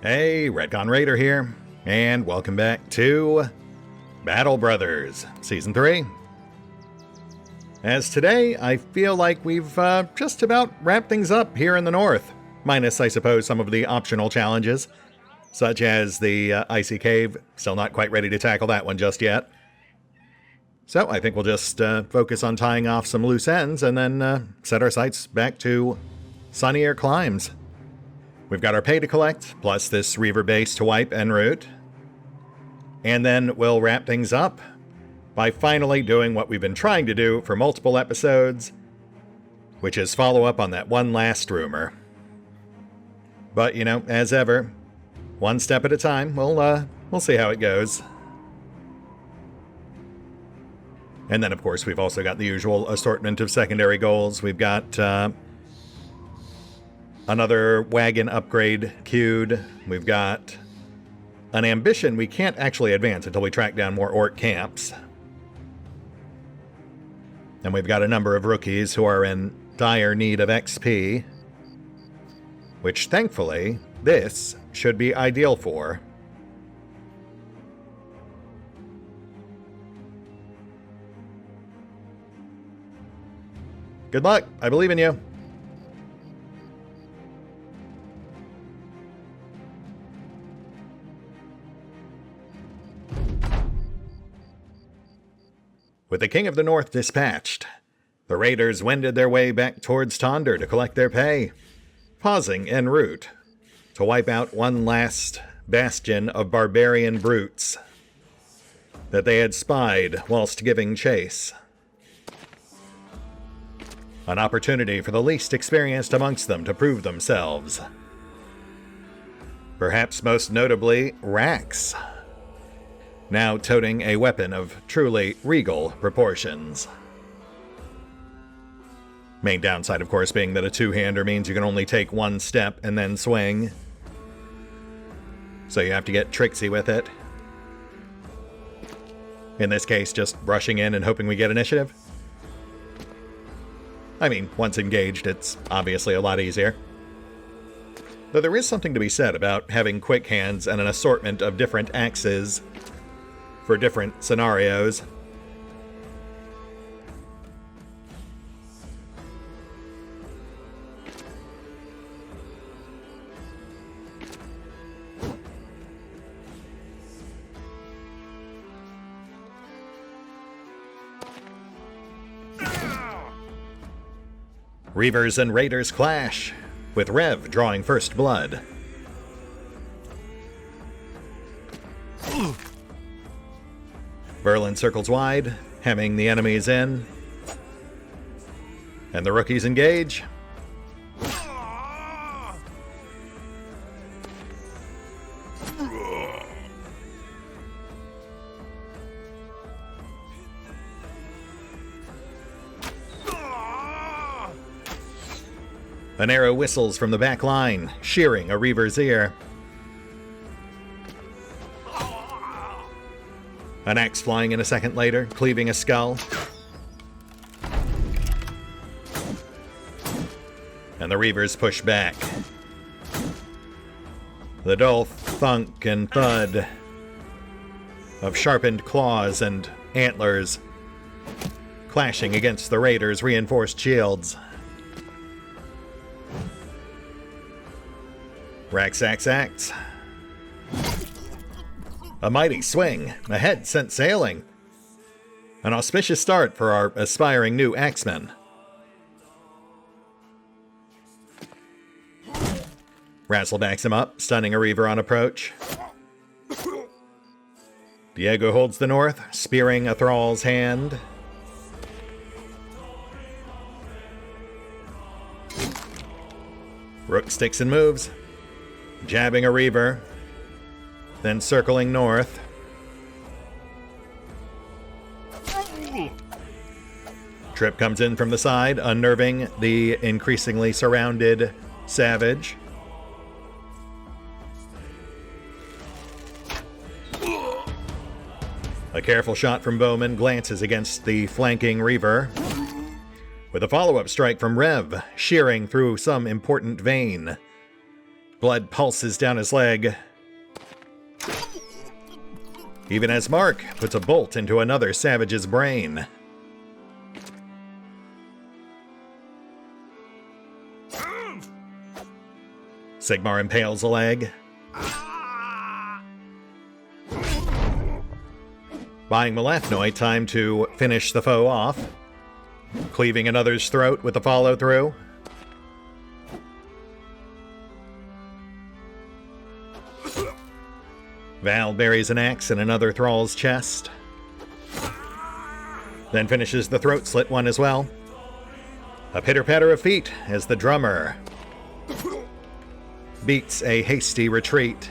Hey, RetconRaider here, and welcome back to Battle Brothers Season 3. As today, I feel like we've just about wrapped things up here in the north, minus, I suppose, some of the optional challenges, such as the Icy Cave. Still not quite ready to tackle that one just yet. So I think we'll just focus on tying off some loose ends and then set our sights back to sunnier climes. We've got our pay to collect, plus this Reaver base to wipe en route. And then we'll wrap things up by finally doing what we've been trying to do for multiple episodes, which is follow up on that one last rumor. But, you know, as ever, one step at a time, we'll see how it goes. And then, of course, we've also got the usual assortment of secondary goals. We've got another wagon upgrade queued. We've got an ambition we can't actually advance until we track down more orc camps. And we've got a number of rookies who are in dire need of XP, which thankfully this should be ideal for. Good luck, I believe in you. With the King of the North dispatched, the raiders wended their way back towards Tonder to collect their pay, pausing en route to wipe out one last bastion of barbarian brutes that they had spied whilst giving chase. An opportunity for the least experienced amongst them to prove themselves. Perhaps most notably, Rax, now toting a weapon of truly regal proportions. Main downside, of course, being that a two-hander means you can only take one step and then swing. So you have to get tricksy with it. In this case, just rushing in and hoping we get initiative. I mean, once engaged, it's obviously a lot easier. Though there is something to be said about having quick hands and an assortment of different axes for different scenarios. Reavers and Raiders clash, with Rev drawing first blood. Berlin circles wide, hemming the enemies in. And the rookies engage. An arrow whistles from the back line, shearing a Reaver's ear. An axe flying in a second later, cleaving a skull. And the Reavers push back. The dull thunk and thud of sharpened claws and antlers clashing against the Raiders' reinforced shields. Rax acts. A mighty swing, a head sent sailing. An auspicious start for our aspiring new axemen. Razzle backs him up, stunning a Reaver on approach. Diego holds the north, spearing a thrall's hand. Rook sticks and moves, jabbing a Reaver, then circling north. Trip comes in from the side, unnerving the increasingly surrounded Savage. A careful shot from Bowman glances against the flanking Reaver, with a follow-up strike from Rev, shearing through some important vein. Blood pulses down his leg. Even as Mark puts a bolt into another savage's brain. Sigmar impales a leg. Buying Malafnoy time to finish the foe off. Cleaving another's throat with the follow-through. Val buries an axe in another thrall's chest. Then finishes the throat slit one as well. A pitter-patter of feet as the drummer beats a hasty retreat.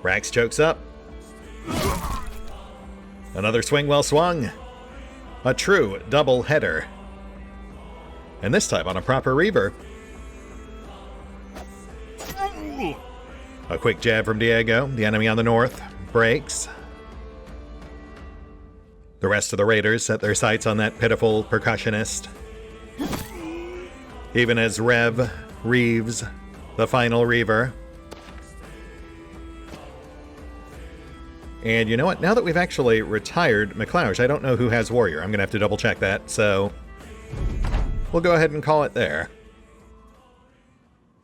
Rax chokes up. Another swing well swung. A true double header. And this time on a proper Reaver. A quick jab from Diego, the enemy on the north, breaks. The rest of the raiders set their sights on that pitiful percussionist. Even as Rev reaves the final Reaver. And you know what? Now that we've actually retired McLeod, I don't know who has Warrior. I'm going to have to double check that, so we'll go ahead and call it there.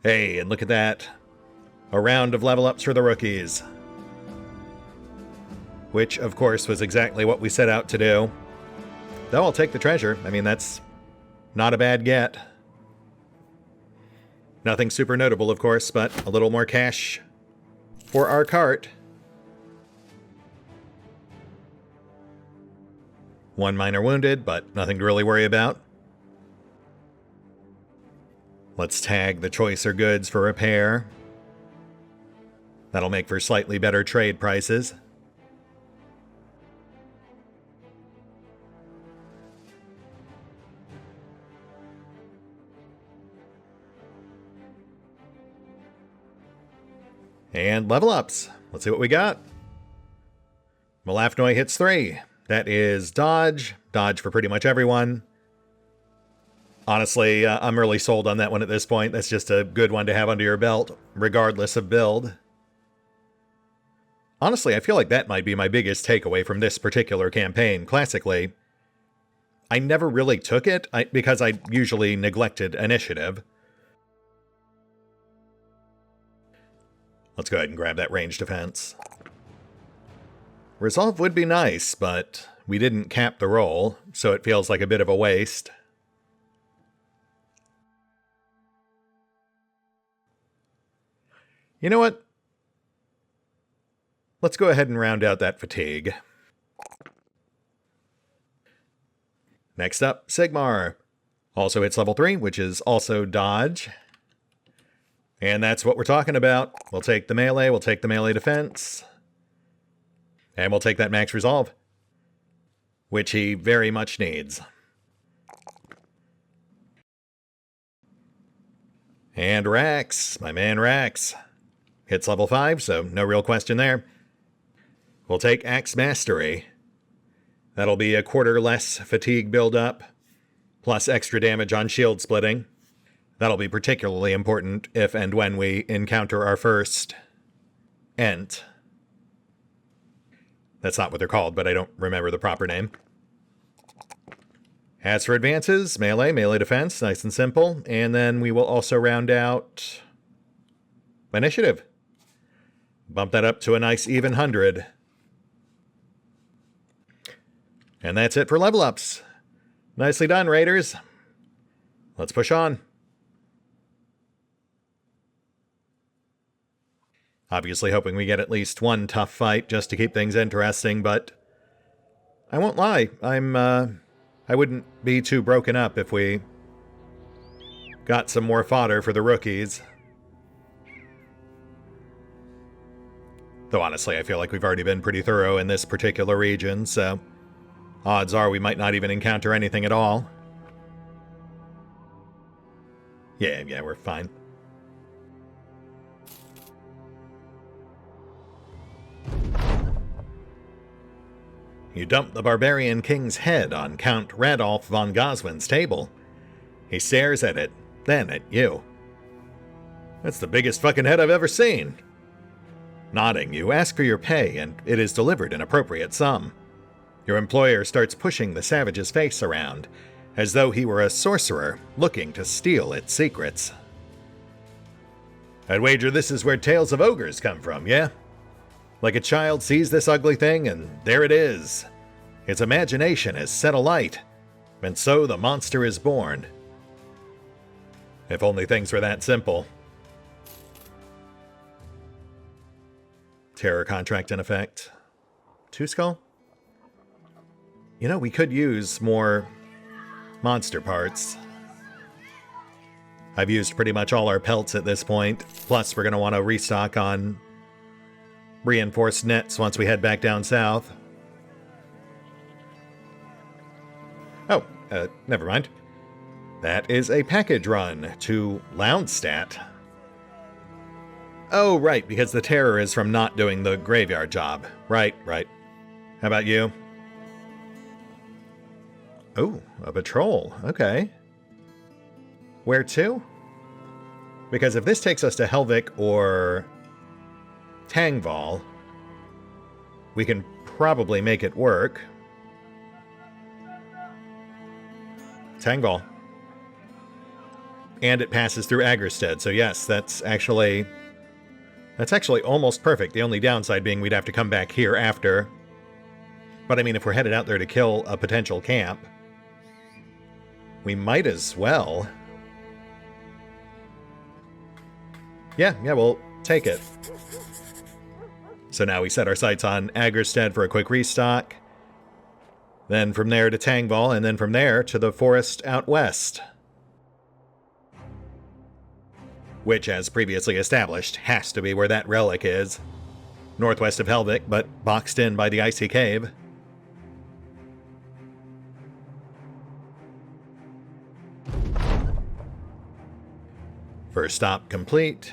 Hey, and look at that. A round of level ups for the rookies. Which, of course, was exactly what we set out to do. Though I'll take the treasure. I mean, that's not a bad get. Nothing super notable, of course, but a little more cash for our cart. One miner wounded, but nothing to really worry about. Let's tag the choicer goods for repair. That'll make for slightly better trade prices. And level ups. Let's see what we got. Malafnoy hits 3. That is dodge. Dodge for pretty much everyone. Honestly, I'm really sold on that one at this point. That's just a good one to have under your belt, regardless of build. Honestly, I feel like that might be my biggest takeaway from this particular campaign. Classically, I never really took it because I usually neglected initiative. Let's go ahead and grab that range defense. Resolve would be nice, but we didn't cap the roll, so it feels like a bit of a waste. You know what? Let's go ahead and round out that fatigue. Next up, Sigmar. Also hits level 3, which is also dodge. And that's what we're talking about. We'll take the melee defense. And we'll take that max resolve, which he very much needs. And Rax, my man Rax, hits level 5, so no real question there. We'll take Axe Mastery. That'll be a quarter less fatigue buildup, plus extra damage on shield splitting. That'll be particularly important if and when we encounter our first Ent. That's not what they're called, but I don't remember the proper name. As for advances, melee defense, nice and simple. And then we will also round out initiative. Bump that up to a nice even 100. And that's it for level ups. Nicely done, Raiders. Let's push on. Obviously hoping we get at least one tough fight just to keep things interesting, but I won't lie, I wouldn't be too broken up if we got some more fodder for the rookies. Though honestly, I feel like we've already been pretty thorough in this particular region, so odds are we might not even encounter anything at all. Yeah, we're fine. You dump the barbarian king's head on Count Radolf von Goswin's table. He stares at it, then at you. That's the biggest fucking head I've ever seen. Nodding, you ask for your pay, and it is delivered an appropriate sum. Your employer starts pushing the savage's face around, as though he were a sorcerer looking to steal its secrets. I'd wager this is where tales of ogres come from, yeah? Like a child sees this ugly thing, and there it is. Its imagination is set alight, and so the monster is born. If only things were that simple. Terror contract in effect. 2 skull? You know, we could use more monster parts. I've used pretty much all our pelts at this point. Plus, we're going to want to restock on reinforced nets once we head back down south. Oh, never mind. That is a package run to Loundstat. Oh, right, because the terror is from not doing the graveyard job. Right. How about you? Oh, a patrol. Okay. Where to? Because if this takes us to Helvik or Tangval, we can probably make it work. Tangval. And it passes through Agerstead, so yes, that's actually almost perfect. The only downside being we'd have to come back here after. But I mean, if we're headed out there to kill a potential camp, we might as well. Yeah, we'll take it. So now we set our sights on Agerstead for a quick restock. Then from there to Tangval, and then from there to the forest out west. Which, as previously established, has to be where that relic is. Northwest of Helvik, but boxed in by the icy cave. First stop complete.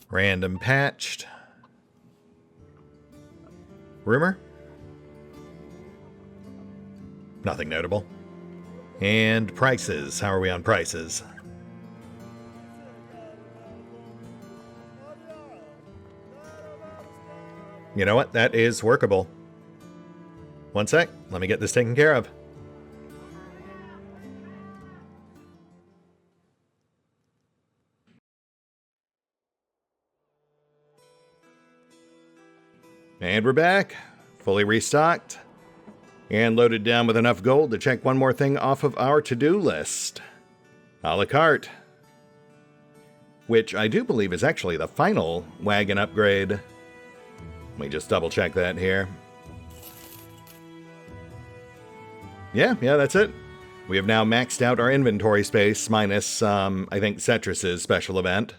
Random patched. Rumor? Nothing notable. And prices. How are we on prices? You know what? That is workable. One sec. Let me get this taken care of. And we're back. Fully restocked. And loaded down with enough gold to check one more thing off of our to-do list. A la carte. Which I do believe is actually the final wagon upgrade. Let me just double check that here. Yeah, that's it. We have now maxed out our inventory space minus, I think, Cetrus's special event.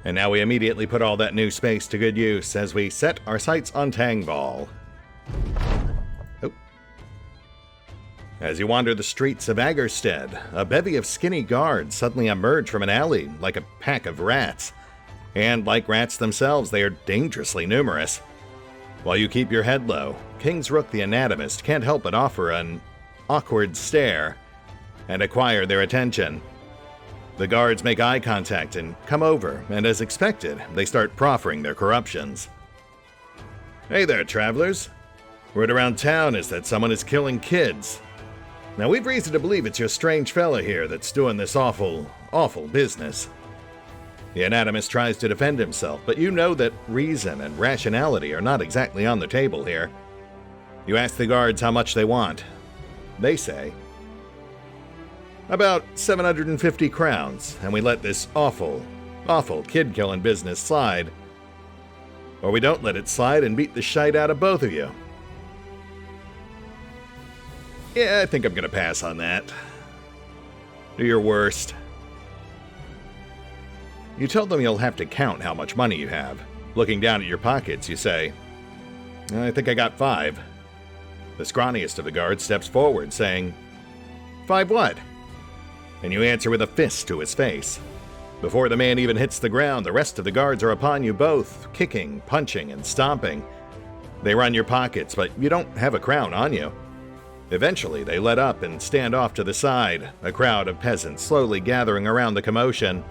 And now we immediately put all that new space to good use as we set our sights on Tangval. Oh. As you wander the streets of Agerstead, a bevy of skinny guards suddenly emerge from an alley like a pack of rats. And like rats themselves, they are dangerously numerous. While you keep your head low, Kingsrook the Anatomist can't help but offer an awkward stare and acquire their attention. The guards make eye contact and come over, and as expected, they start proffering their corruptions. Hey there, travelers. Word around town is that someone is killing kids. Now, we've reason to believe it's your strange fella here that's doing this awful business. The Anatomist tries to defend himself, but you know that reason and rationality are not exactly on the table here. You ask the guards how much they want. They say, about 750 crowns, and we let this awful kid-killing business slide. Or we don't let it slide and beat the shite out of both of you. Yeah, I think I'm gonna pass on that. Do your worst. You tell them you'll have to count how much money you have. Looking down at your pockets, you say, I think I got 5. The scrawniest of the guards steps forward, saying, 5 what? And you answer with a fist to his face. Before the man even hits the ground, the rest of the guards are upon you both, kicking, punching, and stomping. They run your pockets, but you don't have a crown on you. Eventually, they let up and stand off to the side, a crowd of peasants slowly gathering around the commotion.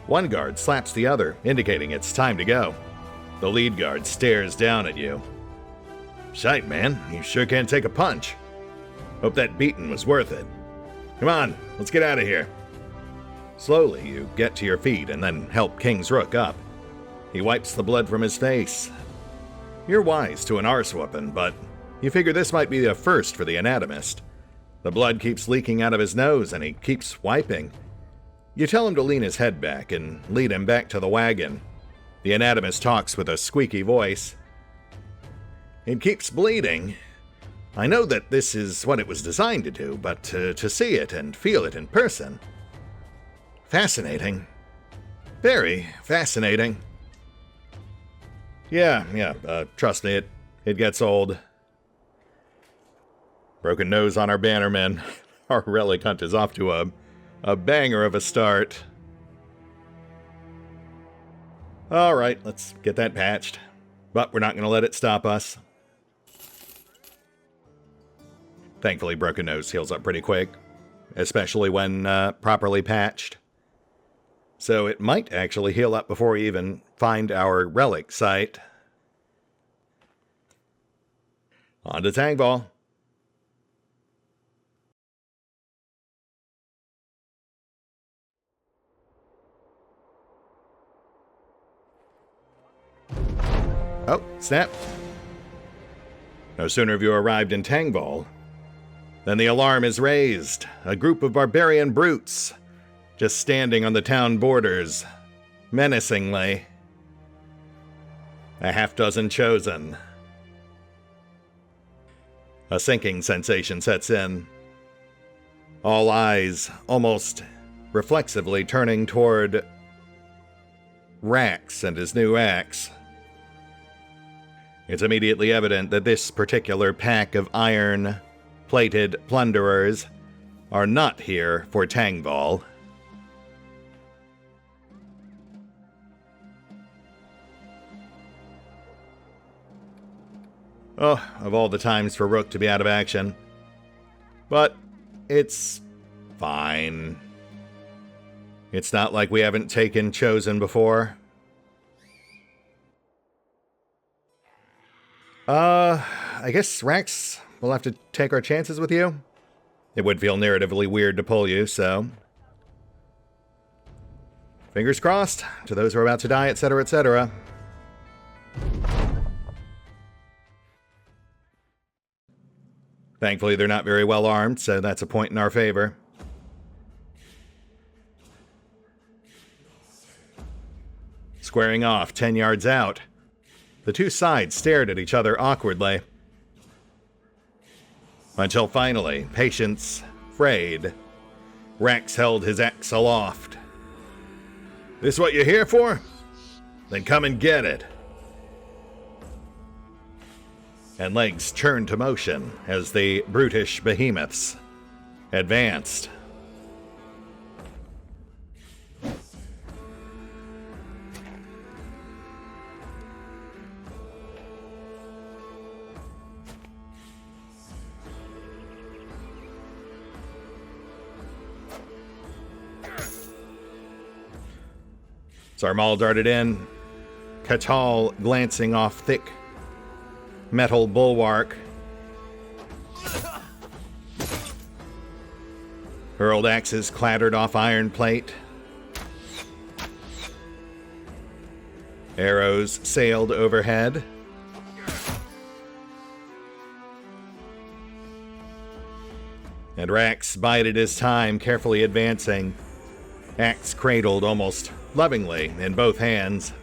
One guard slaps the other, indicating it's time to go. The lead guard stares down at you. Shite, man, you sure can take a punch. Hope that beating was worth it. Come on, let's get out of here. Slowly, you get to your feet and then help King's Rook up. He wipes the blood from his face. You're wise to an arse whooping, but you figure this might be a first for the anatomist. The blood keeps leaking out of his nose and he keeps wiping. You tell him to lean his head back and lead him back to the wagon. The anatomist talks with a squeaky voice. It keeps bleeding. I know that this is what it was designed to do, but to see it and feel it in person. Fascinating. Very fascinating. Yeah, trust me, it gets old. Broken nose on our bannermen. Our relic hunt is off to a banger of a start. Alright, let's get that patched. But we're not going to let it stop us. Thankfully, broken nose heals up pretty quick, especially when properly patched. So it might actually heal up before we even find our relic site. On to Tang Ball. Oh, snap. No sooner have you arrived in Tangval than the alarm is raised. A group of barbarian brutes just standing on the town borders, menacingly. A half-dozen chosen. A sinking sensation sets in. All eyes, almost reflexively, turning toward Rax and his new axe. It's immediately evident that this particular pack of iron-plated plunderers are not here for Tangval. Oh, of all the times for Rook to be out of action. But it's fine. It's not like we haven't taken Chosen before. I guess, Rax, we'll have to take our chances with you. It would feel narratively weird to pull you, so... Fingers crossed to those who are about to die, etc., etc. Thankfully, they're not very well armed, so that's a point in our favor. Squaring off 10 yards out, the two sides stared at each other awkwardly. Until finally, patience frayed. Rax held his axe aloft. This what you're here for? Then come and get it. And legs churned to motion as the brutish behemoths advanced. Sarmal darted in, Katal glancing off thick metal bulwark. Hurled axes clattered off iron plate. Arrows sailed overhead. And Rax bided his time, carefully advancing, axe cradled almost lovingly in both hands.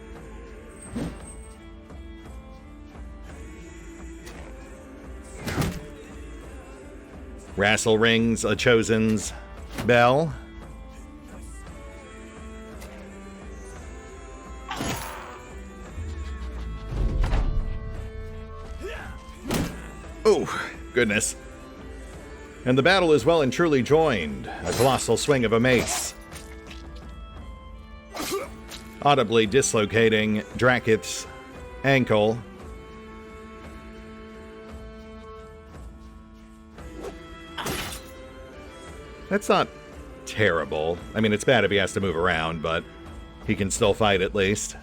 Rassel rings a Chosen's bell. Oh, goodness. And the battle is well and truly joined. A colossal swing of a mace, audibly dislocating Drakiith's ankle. That's not terrible. I mean, it's bad if he has to move around, but he can still fight at least.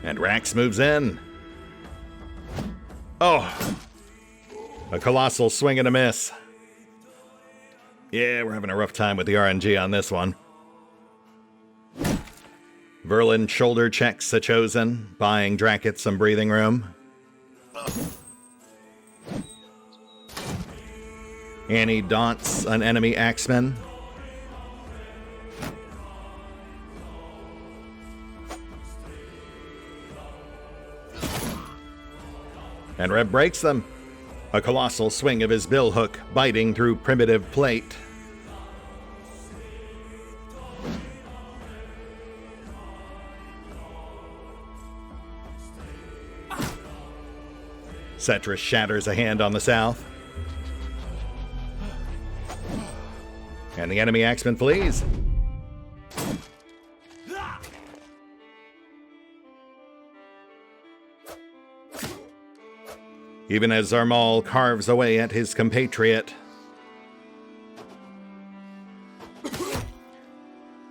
And Rax moves in. Oh! A colossal swing and a miss. Yeah, we're having a rough time with the RNG on this one. Verlin shoulder checks a Chosen, buying Drakiith some breathing room. Annie daunts an enemy Axeman. And Reb breaks them. A colossal swing of his billhook, biting through primitive plate. Setris shatters a hand on the south. And the enemy Axeman flees. Even as Zarmal carves away at his compatriot.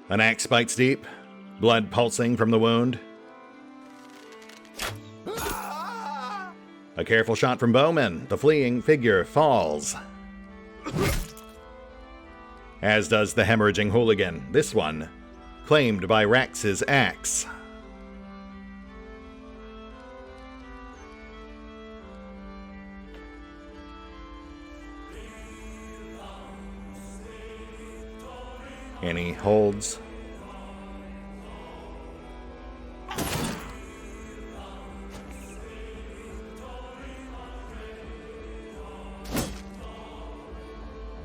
An axe bites deep, blood pulsing from the wound. A careful shot from Bowman. The fleeing figure falls. As does the hemorrhaging hooligan, this one claimed by Rax's axe. And he holds.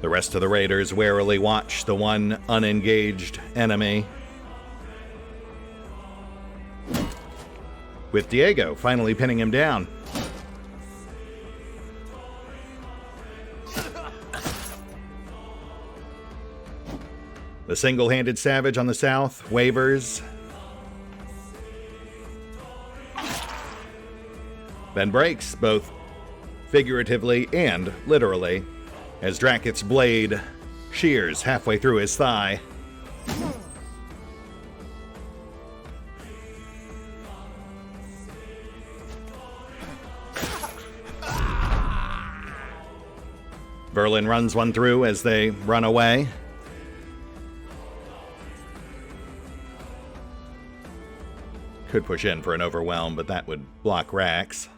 The rest of the raiders warily watch the one unengaged enemy. With Diego finally pinning him down. The single-handed savage on the south wavers. Then breaks, both figuratively and literally, as Drakiith's blade shears halfway through his thigh. Verlin runs one through as they run away. Could push in for an overwhelm, but that would block Rax.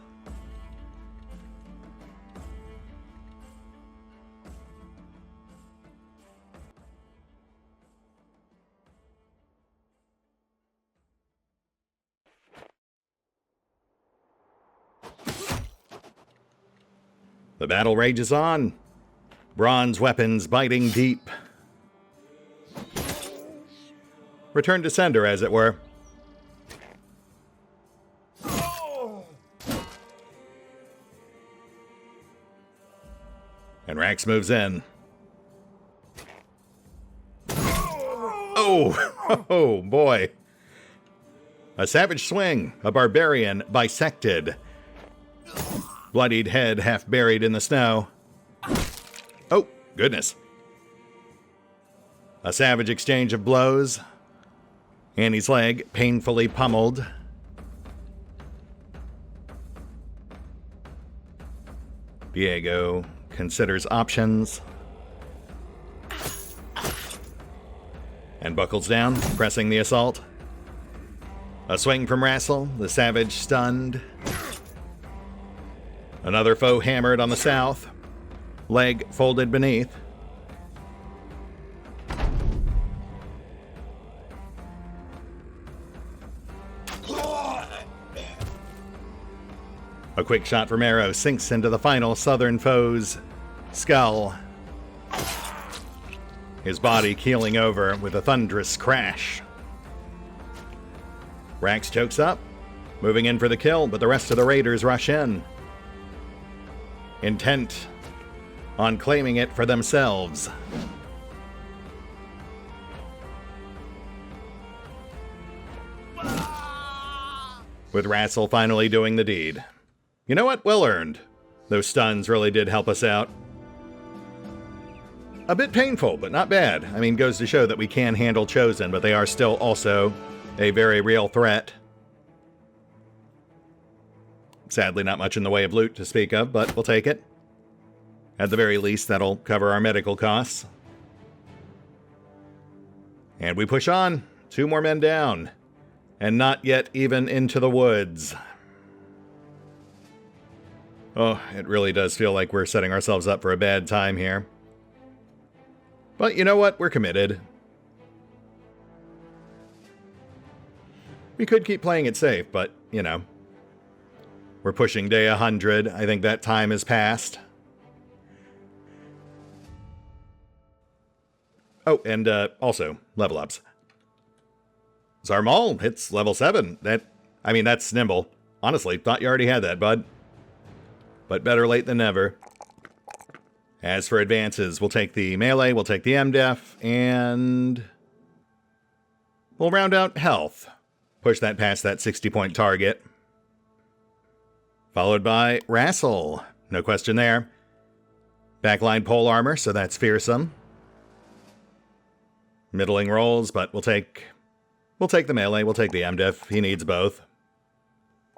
The battle rages on. Bronze weapons biting deep. Return to sender, as it were. And Rax moves in. Oh, oh boy. A savage swing, a barbarian bisected. Bloodied head half buried in the snow. Oh, goodness. A savage exchange of blows. Annie's leg painfully pummeled. Diego considers options. And buckles down, pressing the assault. A swing from Rassel, the savage stunned. Another foe hammered on the south. Leg folded beneath. A quick shot from arrow sinks into the final southern foe's skull. His body keeling over with a thunderous crash. Rax chokes up, moving in for the kill, but the rest of the raiders rush in, intent on claiming it for themselves. with Rassel finally doing the deed. You know what? Well earned. Those stuns really did help us out. A bit painful, but not bad. I mean, goes to show that we can handle Chosen, but they are still also a very real threat. Sadly, not much in the way of loot to speak of, but we'll take it. At the very least, that'll cover our medical costs. And we push on. 2 more men down. And not yet even into the woods. Oh, it really does feel like we're setting ourselves up for a bad time here. But you know what? We're committed. We could keep playing it safe, but, you know. We're pushing day 100. I think that time has passed. Oh, and also, level ups. Zarmal hits level 7. That's Nimble. Honestly, thought you already had that, bud. But better late than never. As for advances, we'll take the melee, we'll take the MDef, and we'll round out health. Push that past that 60-point target. Followed by Rassel. No question there. Backline pole armor, so that's fearsome. Middling rolls, but we'll take the melee, we'll take the MDef. He needs both.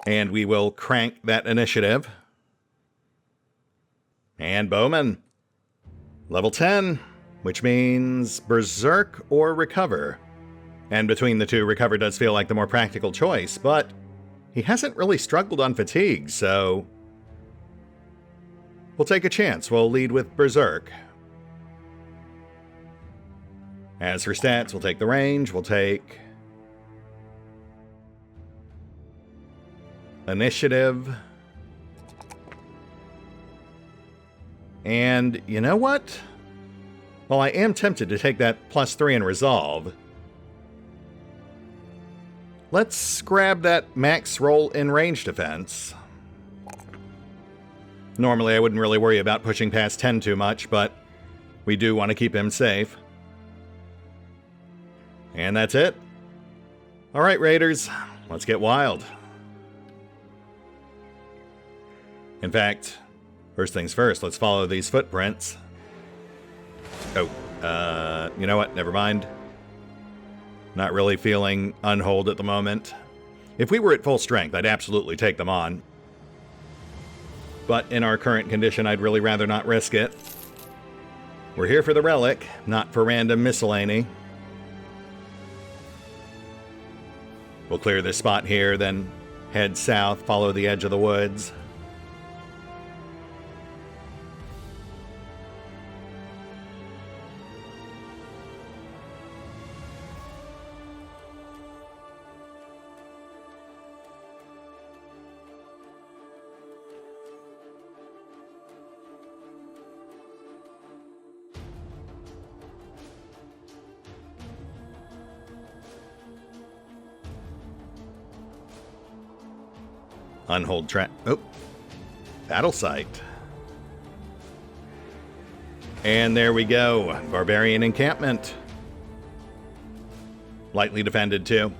And we will crank that initiative. And Bowman. Level 10, which means Berserk or Recover. And between the two, Recover does feel like the more practical choice, but he hasn't really struggled on fatigue, so we'll take a chance. We'll lead with Berserk. As for stats, we'll take the range, we'll take initiative. And you know what? Well, I am tempted to take that +3 in resolve. Let's grab that max roll in range defense. Normally, I wouldn't really worry about pushing past 10 too much, but we do want to keep him safe. And that's it. All right, Raiders, let's get wild. In fact, first things first, let's follow these footprints. Oh, you know what? Never mind. Not really feeling unhold at the moment. If we were at full strength, I'd absolutely take them on. But in our current condition, I'd really rather not risk it. We're here for the relic, not for random miscellany. We'll clear this spot here, then head south, follow the edge of the woods. Unhold track. Oh, battle site. And there we go. Barbarian encampment. Lightly defended, too.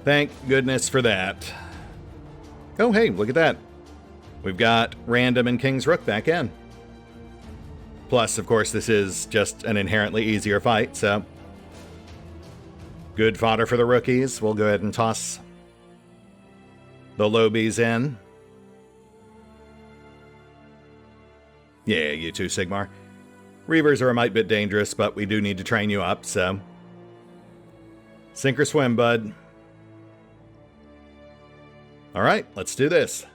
Thank goodness for that. Oh, hey, look at that. We've got Random and King's Rook back in. Plus, of course, this is just an inherently easier fight, so good fodder for the rookies. We'll go ahead and toss the Lobies in. Yeah, you too, Sigmar. Reavers are a mite bit dangerous, but we do need to train you up, so sink or swim, bud. Alright, let's do this.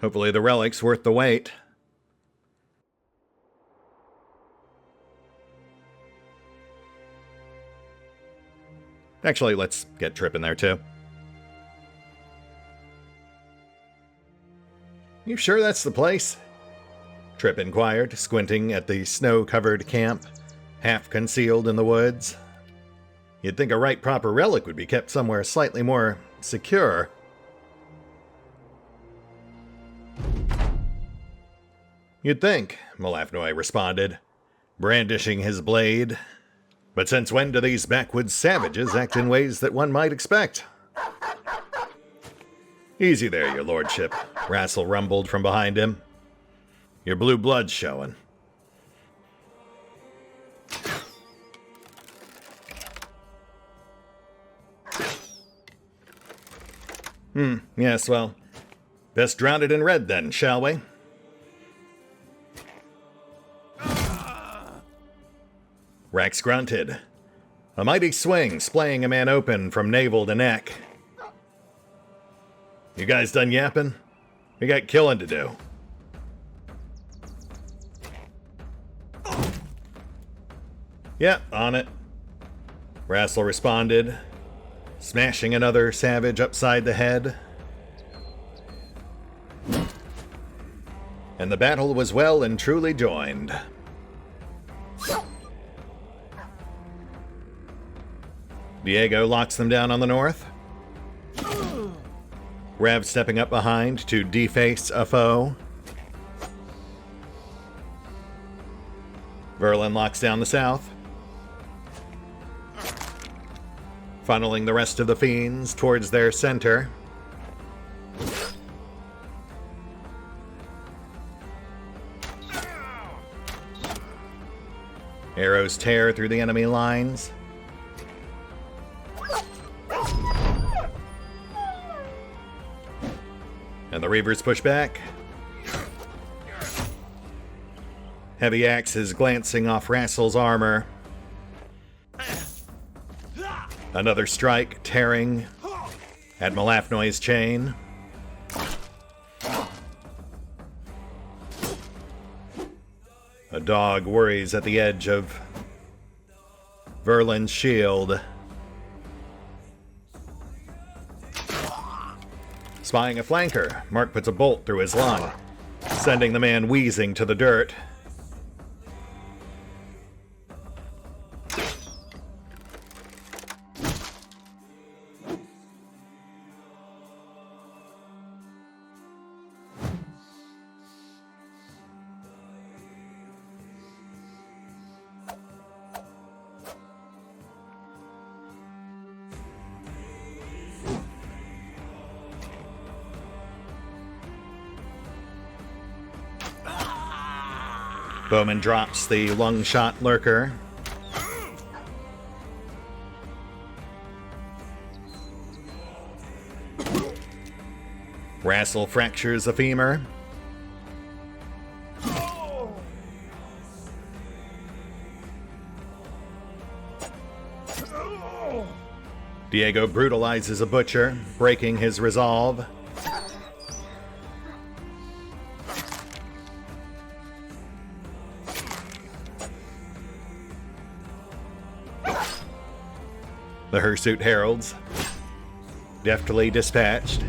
Hopefully the relic's worth the wait. Actually, let's get Trip in there, too. You sure that's the place? Trip inquired, squinting at the snow-covered camp, half concealed in the woods. You'd think a right proper relic would be kept somewhere slightly more secure. You'd think, Malafnoy responded, brandishing his blade. But since when do these backwoods savages act in ways that one might expect? Easy there, your lordship, Rassel rumbled from behind him. Your blue blood's showing. Yes, well, best drown it in red then, shall we? Rex grunted. A mighty swing, splaying a man open from navel to neck. You guys done yapping? We got killing to do. Yep, on it. Rassel responded, smashing another savage upside the head. And the battle was well and truly joined. Diego locks them down on the north. Rev stepping up behind to deface a foe. Verlin locks down the south, funneling the rest of the fiends towards their center. Arrows tear through the enemy lines. And the Reavers push back. Heavy axes glancing off Rassel's armor. Another strike tearing at Malafnoy's chain. A dog worries at the edge of Verlin's shield. Spying a flanker, Mark puts a bolt through his lung, sending the man wheezing to the dirt. Bowman drops the lung shot lurker. Rassel fractures a femur. Diego brutalizes a butcher, breaking his resolve. The hirsute heralds, deftly dispatched.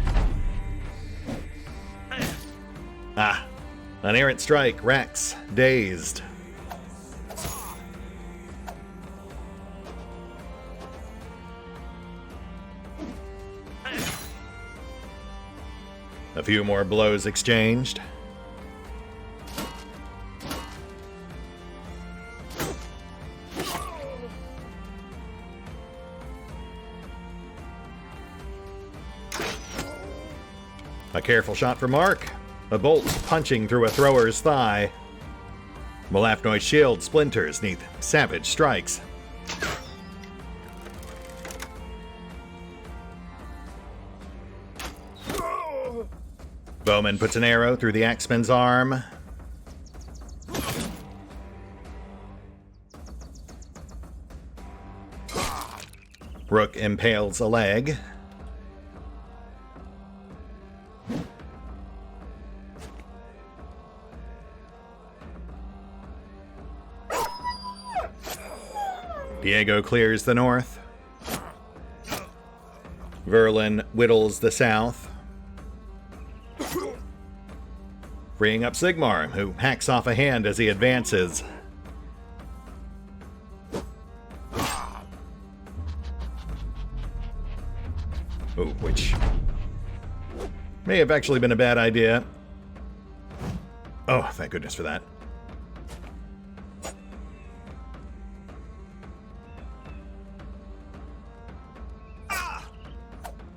An errant strike, Rex, dazed. A few more blows exchanged. A careful shot for Mark. A bolt punching through a thrower's thigh. Malafnoy's shield splinters neath savage strikes. Bowman puts an arrow through the axeman's arm. Rook impales a leg. Diego clears the north. Verlin whittles the south. Freeing up Sigmar, who hacks off a hand as he advances. Ooh, which may have actually been a bad idea. Oh, thank goodness for that.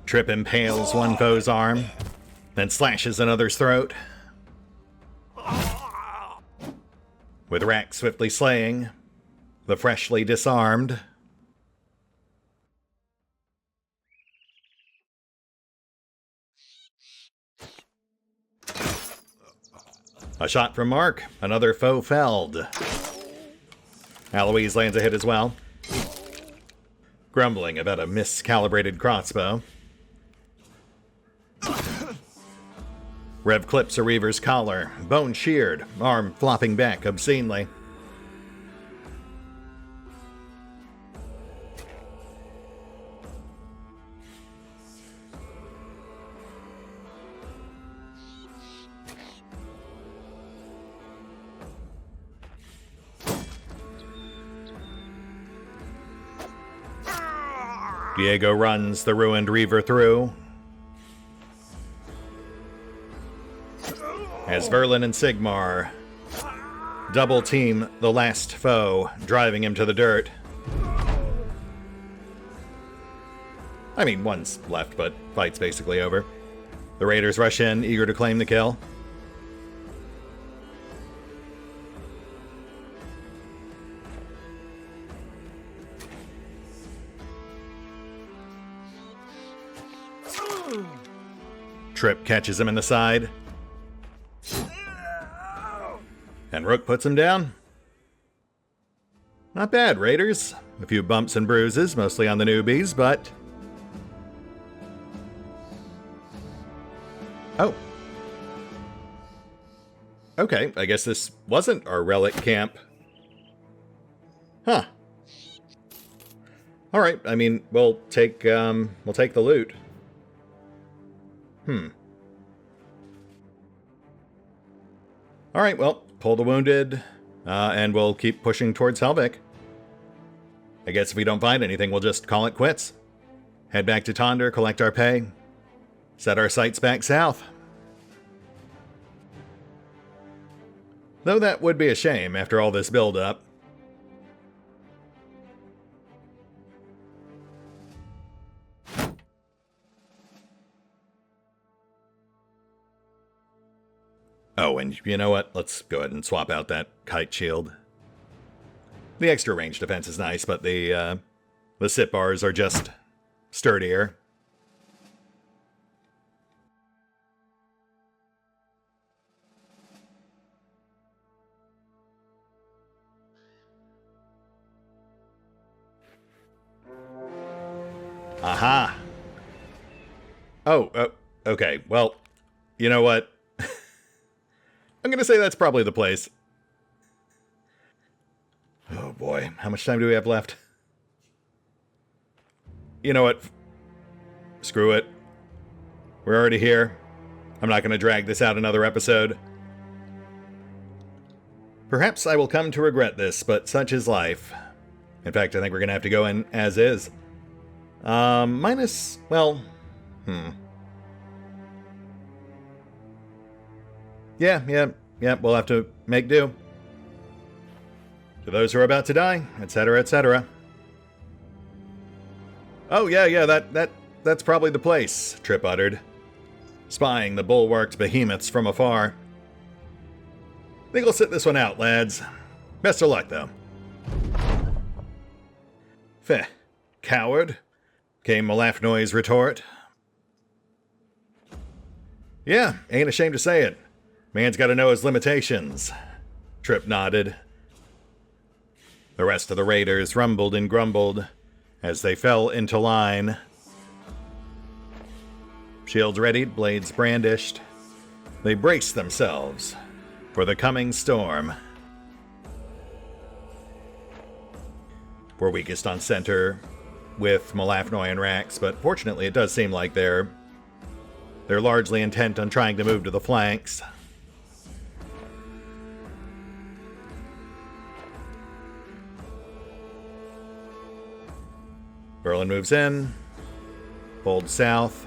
Trip impales one foe's arm. then slashes another's throat. With Rack swiftly slaying the freshly disarmed. A shot from Mark, another foe felled. Alois lands a hit as well, grumbling about a miscalibrated crossbow. Rev clips a Reaver's collar, bone sheared, arm flopping back obscenely. Diego runs the ruined Reaver through. As Verlin and Sigmar double team the last foe, driving him to the dirt. I mean, one's left, but fight's basically over. The Raiders rush in, eager to claim the kill. Trip catches him in the side. And Rook puts him down. Not bad, Raiders. A few bumps and bruises, mostly on the newbies, but... Oh. Okay, I guess this wasn't our relic camp. Huh. Alright, I mean, we'll take the loot. Alright, well, pull the wounded, and we'll keep pushing towards Helvik. I guess if we don't find anything, we'll just call it quits. Head back to Tonder, collect our pay, set our sights back south. Though that would be a shame after all this build-up. Oh, and you know what? Let's go ahead and swap out that kite shield. The extra range defense is nice, but the sit bars are just sturdier. Aha! Oh, okay. Well, you know what? I'm going to say that's probably the place. Oh boy, how much time do we have left? You know what? Screw it. We're already here. I'm not going to drag this out another episode. Perhaps I will come to regret this, but such is life. In fact, I think we're going to have to go in as is. Minus, well, Yeah, we'll have to make do. To those who are about to die, etc., etc. Oh, yeah, that's probably the place, Trip uttered, spying the bulwarked behemoths from afar. Think we'll sit this one out, lads. Best of luck, though. Feh, coward, came Malafnoy's retort. Yeah, ain't ashamed to say it. Man's gotta know his limitations. Trip nodded. The rest of the raiders rumbled and grumbled as they fell into line. Shields readied, blades brandished. They braced themselves for the coming storm. We're weakest on center with Malafnoy and Rax, but fortunately it does seem like they're largely intent on trying to move to the flanks. Berlin moves in, holds south,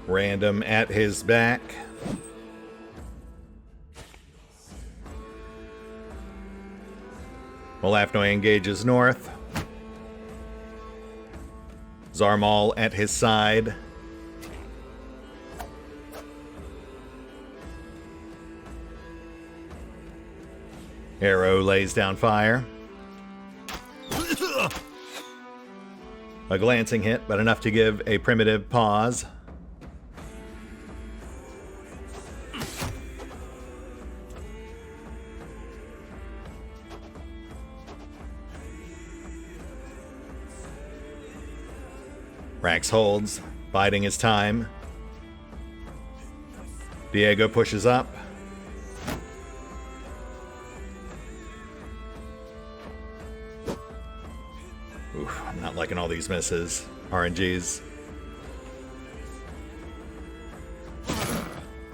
Random at his back. Malafnoy engages north. Zarmal at his side. Arrow lays down fire. A glancing hit, but enough to give a primitive pause. Rax holds, biding his time. Diego pushes up. Oof, I'm not liking all these misses. RNGs.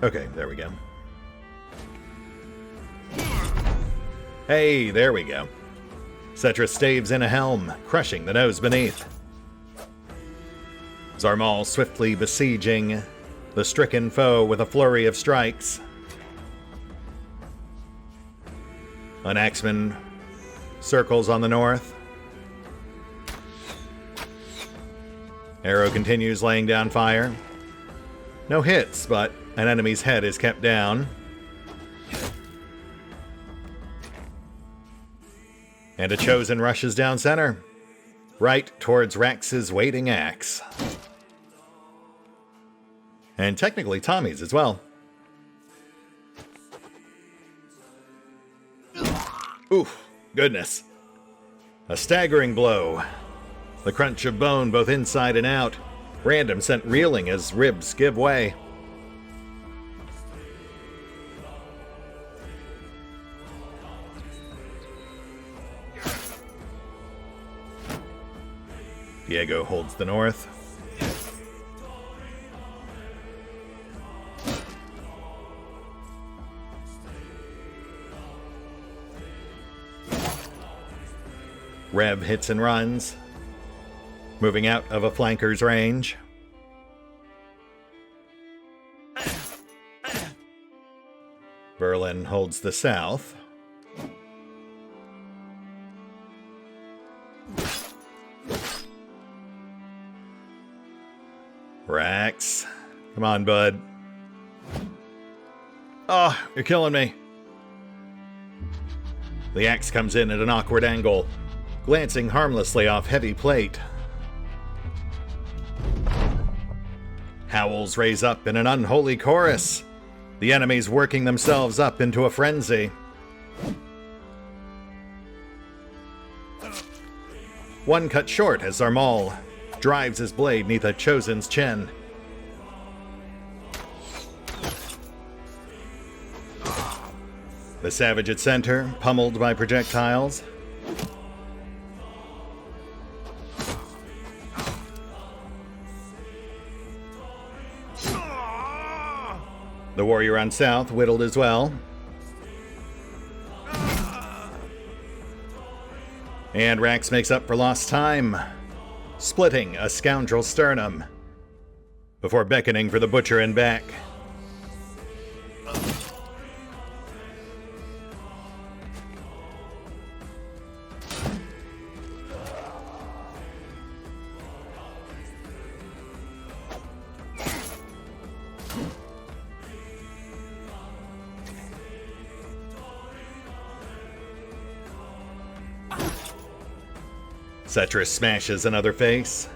Okay, there we go. Hey, there we go. Cetra staves in a helm, crushing the nose beneath. Zarmal swiftly besieging the stricken foe with a flurry of strikes. An axeman circles on the north. Arrow continues laying down fire. No hits, but an enemy's head is kept down. And a chosen rushes down center, right towards Rax's waiting axe. And technically Tommy's as well. Oof, goodness. A staggering blow. The crunch of bone both inside and out. Random sent reeling as ribs give way. Diego holds the north. Rev hits and runs, moving out of a flanker's range. Berlin holds the south. Rax, come on, bud. Oh, you're killing me. The axe comes in at an awkward angle, glancing harmlessly off heavy plate. Howls raise up in an unholy chorus, the enemies working themselves up into a frenzy. One cut short as Zarmal drives his blade neath a chosen's chin. The savage at center, pummeled by projectiles. The warrior on south whittled as well. And Rax makes up for lost time, splitting a scoundrel's sternum before beckoning for the butcher and back. Cetra smashes another face,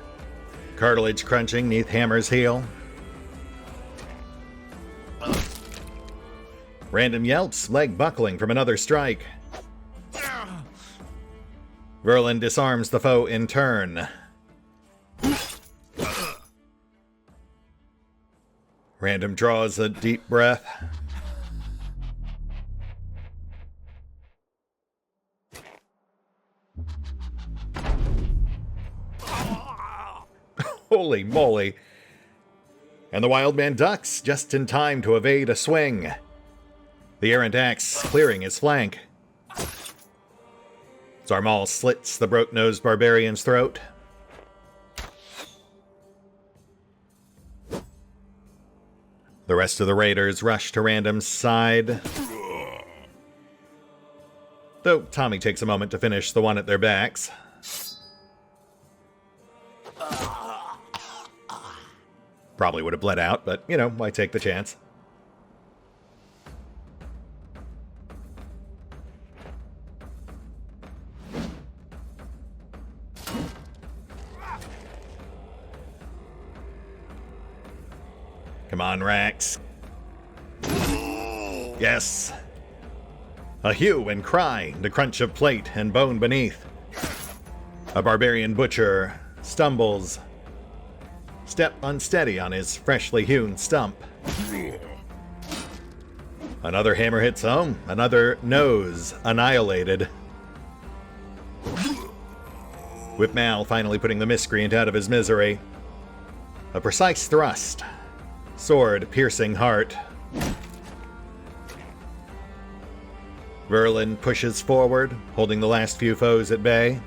cartilage crunching neath Hammer's heel. Random yelps, leg buckling from another strike. Verlin disarms the foe in turn. Random draws a deep breath. Holy moly. And the wild man ducks just in time to evade a swing. The errant axe clearing his flank. Zarmal slits the broke-nosed barbarian's throat. The rest of the raiders rush to Random's side. Though Tommy takes a moment to finish the one at their backs. Probably would have bled out, but, you know, why take the chance? Come on, Rax. Yes. A hue and cry, the crunch of plate and bone beneath. A barbarian butcher stumbles, step unsteady on his freshly hewn stump. Another hammer hits home, another nose annihilated. With Mal finally putting the miscreant out of his misery. A precise thrust, sword piercing heart. Verlin pushes forward, holding the last few foes at bay.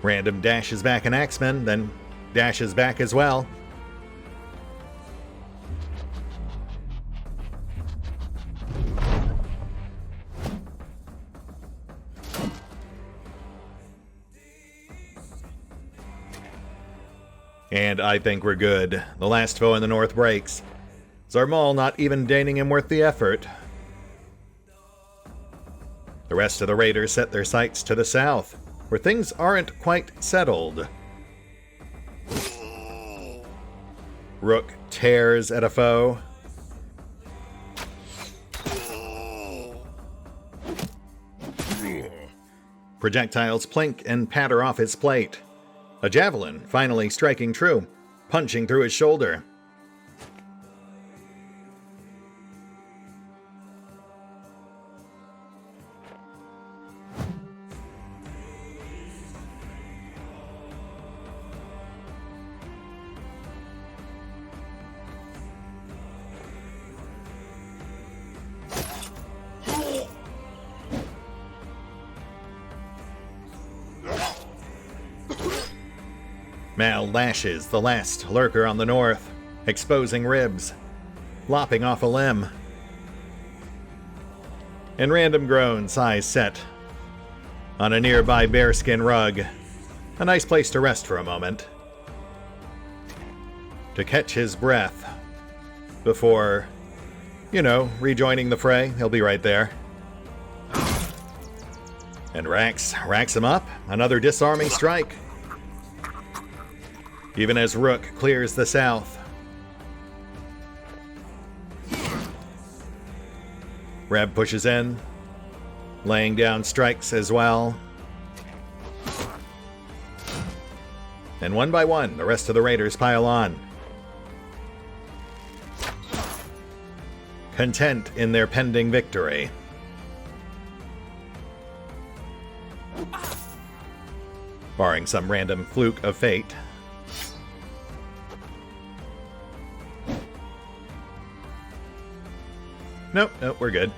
Random dashes back an axeman, then dashes back as well. And I think we're good. The last foe in the north breaks. Zarmal not even deigning him worth the effort. The rest of the raiders set their sights to the south, where things aren't quite settled. Rook tears at a foe. Projectiles plink and patter off his plate. A javelin finally striking true, punching through his shoulder. Mal lashes the last lurker on the north, exposing ribs, lopping off a limb. In random groans, eyes set on a nearby bearskin rug, a nice place to rest for a moment, to catch his breath before, rejoining the fray. He'll be right there. And racks him up, another disarming strike. Even as Rook clears the south. Reb pushes in, laying down strikes as well. And one by one, the rest of the raiders pile on. Content in their pending victory. Barring some random fluke of fate. Nope, we're good.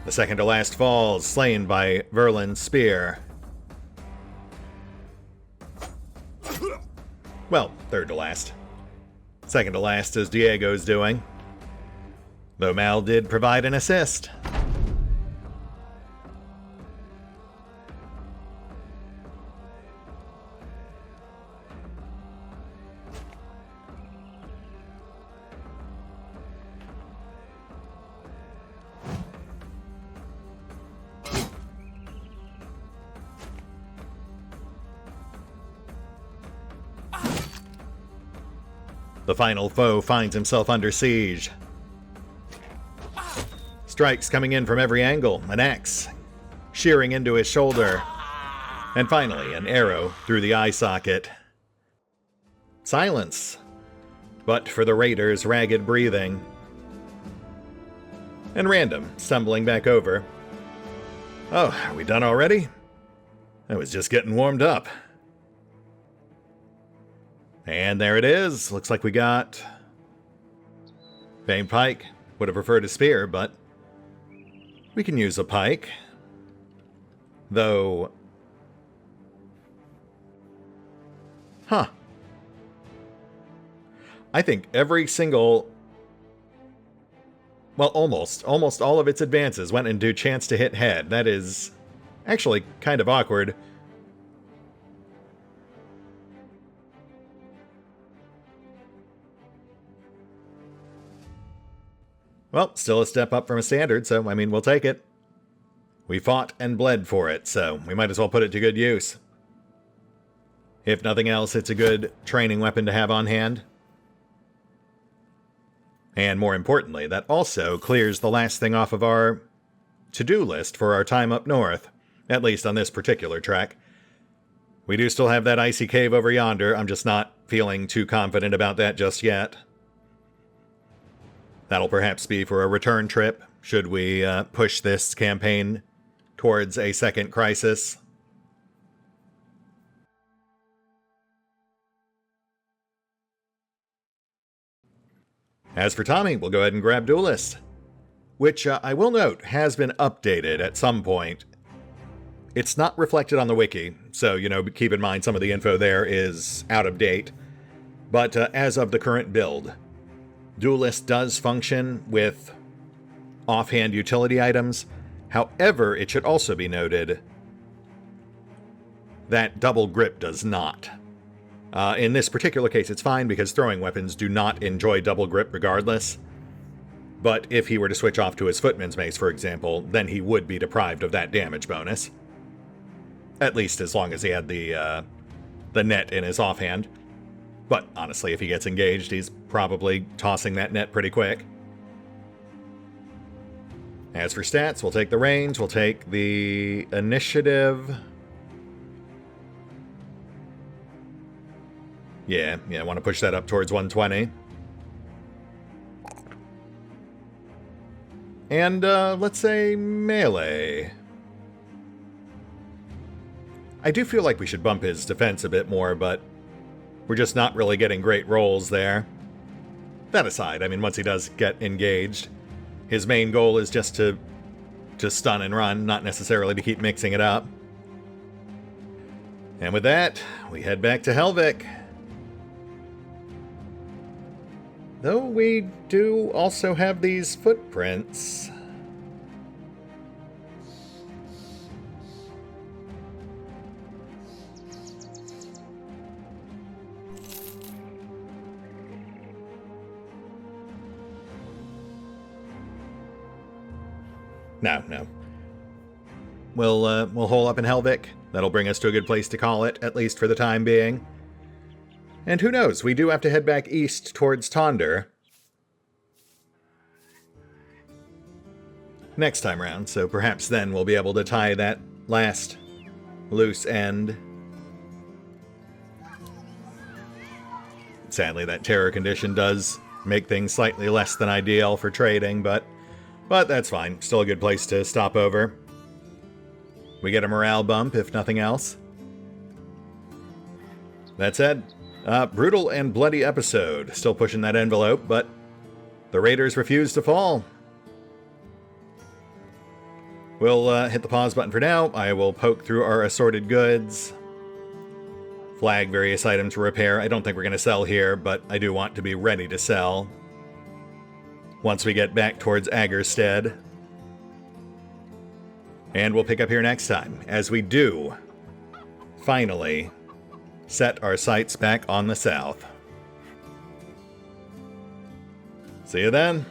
The second to last falls, slain by Verlin's spear. Well, third to last. Second to last is Diego's doing. Though Mal did provide an assist. The final foe finds himself under siege. Strikes coming in from every angle, an axe shearing into his shoulder, and finally an arrow through the eye socket. Silence, but for the raiders' ragged breathing. And Random stumbling back over. Oh, are we done already? I was just getting warmed up. And there it is. Looks like we got Bane Pike. Would have preferred a spear, but we can use a pike. Though... Huh. I think every single... Well, almost all of its advances went into chance to hit head. That is actually kind of awkward. Well, still a step up from a standard, so, I mean, we'll take it. We fought and bled for it, so we might as well put it to good use. If nothing else, it's a good training weapon to have on hand. And more importantly, that also clears the last thing off of our to-do list for our time up north, at least on this particular track. We do still have that icy cave over yonder. I'm just not feeling too confident about that just yet. That'll perhaps be for a return trip, should we push this campaign towards a second crisis. As for Tommy, we'll go ahead and grab Duelist, which I will note has been updated at some point. It's not reflected on the wiki, so, keep in mind some of the info there is out of date. But as of the current build, Duelist does function with offhand utility items. However, it should also be noted that double grip does not. In this particular case, it's fine because throwing weapons do not enjoy double grip regardless. But if he were to switch off to his Footman's Mace, for example, then he would be deprived of that damage bonus. At least as long as he had the net in his offhand. But honestly, if he gets engaged, he's probably tossing that net pretty quick. As for stats, we'll take the range, we'll take the initiative. Yeah, I want to push that up towards 120. And, let's say melee. I do feel like we should bump his defense a bit more, but we're just not really getting great rolls there. That aside, once he does get engaged, his main goal is just to stun and run, not necessarily to keep mixing it up. And with that, we head back to Helvik. Though we do also have these footprints. No. We'll hole up in Helvik. That'll bring us to a good place to call it, at least for the time being. And who knows, we do have to head back east towards Tonder next time round, so perhaps then we'll be able to tie that last loose end. Sadly, that terror condition does make things slightly less than ideal for trading, but that's fine. Still a good place to stop over. We get a morale bump, if nothing else. That said, brutal and bloody episode. Still pushing that envelope, but the Raiders refuse to fall. We'll hit the pause button for now. I will poke through our assorted goods. Flag various items for repair. I don't think we're going to sell here, but I do want to be ready to sell once we get back towards Agerstead. And we'll pick up here next time, as we do finally set our sights back on the south. See you then.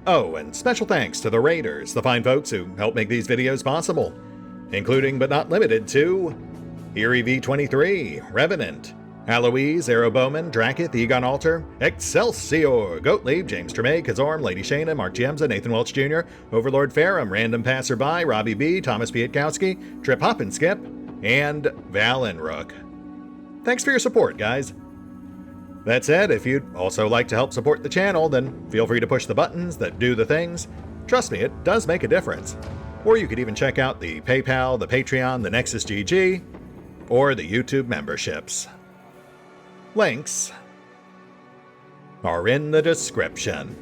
Oh, and special thanks to the Raiders, the fine folks who help make these videos possible, including but not limited to Eerie V23, Revenant, Alois, Bowman, Drakiith, EgonAlter, Exsellsior, Gottlieb, James Trimmier, Kazorm, Lady Shayna, Mark Giemza, Nathan Welch Jr., OverlordPherom, RandomPassrby, RobbyB, Tomasz Piątkowski, Triphoppenskip, and Valinrook. Thanks for your support, guys. That said, if you'd also like to help support the channel, then feel free to push the buttons that do the things. Trust me, it does make a difference. Or you could even check out the PayPal, the Patreon, the Nexus GG, or the YouTube memberships. Links are in the description.